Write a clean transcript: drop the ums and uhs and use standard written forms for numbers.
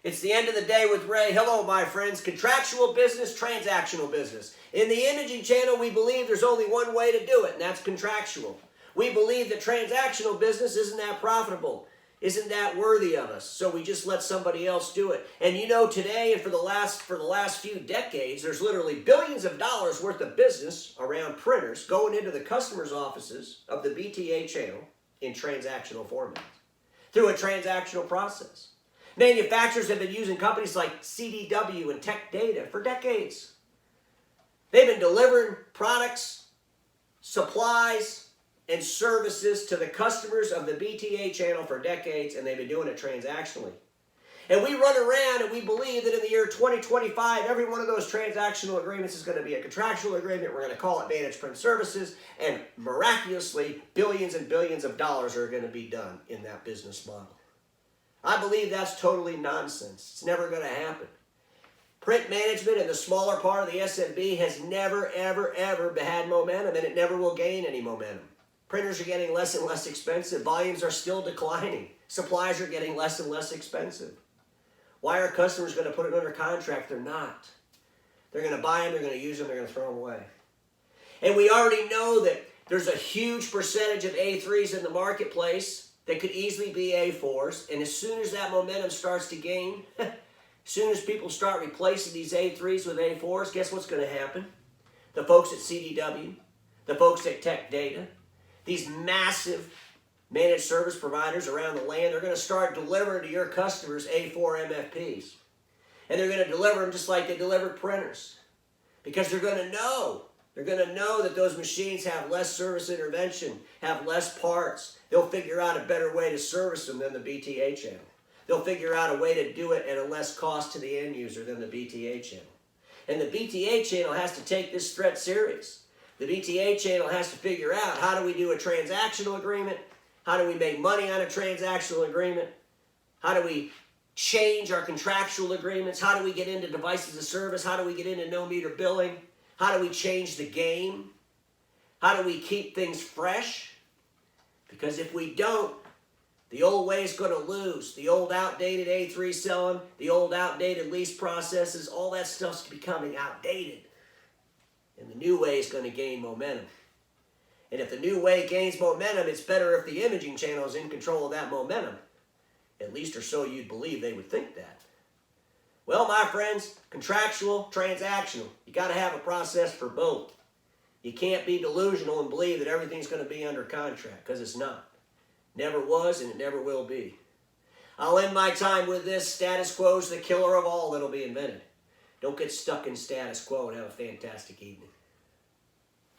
It's the end of the day with Ray. Hello, my friends. Contractual business, transactional business. In the imaging channel, we believe there's only one way to do it, and that's contractual. We believe that transactional business isn't that profitable, isn't that worthy of us, so we just let somebody else do it. And you know, today and for the last few decades, there's literally billions of dollars worth of business around printers going into the customers' offices of the BTA channel in transactional format through a transactional process. Manufacturers have been using companies like CDW and Tech Data for decades. They've been delivering products, supplies, and services to the customers of the BTA channel for decades, and they've been doing it transactionally. And we run around and we believe that in the year 2025, every one of those transactional agreements is going to be a contractual agreement. We're going to call it Managed Print Services, and miraculously, billions and billions of dollars are going to be done in that business model. I believe that's totally nonsense. It's never going to happen. Print management in the smaller part of the SMB has never, ever, ever had momentum, and it never will gain any momentum. Printers are getting less and less expensive. Volumes are still declining. Supplies are getting less and less expensive. Why are customers going to put it under contract? They're not. They're going to buy them, they're going to use them, they're going to throw them away. And we already know that there's a huge percentage of A3s in the marketplace that could easily be A4s, and as soon as that momentum starts to gain, as soon as people start replacing these A3s with A4s, guess what's going to happen? The folks at CDW, the folks at Tech Data, these massive managed service providers around the land, they're going to start delivering to your customers A4 MFPs. And they're going to deliver them just like they delivered printers. Because they're going to know that those machines have less service intervention, have less parts. They'll figure out a better way to service them than the BTA channel. They'll figure out a way to do it at a less cost to the end user than the BTA channel. And the BTA channel has to take this threat serious. The BTA channel has to figure out, how do we do a transactional agreement? How do we make money on a transactional agreement? How do we change our contractual agreements? How do we get into devices of service? How do we get into no-meter billing? How do we change the game? How do we keep things fresh? Because if we don't, the old way is going to lose. The old outdated A3 selling, the old outdated lease processes, all that stuff's becoming outdated. And the new way is going to gain momentum. And if the new way gains momentum, it's better if the imaging channel is in control of that momentum. At least or so you'd believe they would think that. Well, my friends, contractual, transactional. You got to have a process for both. You can't be delusional and believe that everything's going to be under contract, because it's not. Never was, and it never will be. I'll end my time with this: status quo is the killer of all that'll be invented. Don't get stuck in status quo, and have a fantastic evening.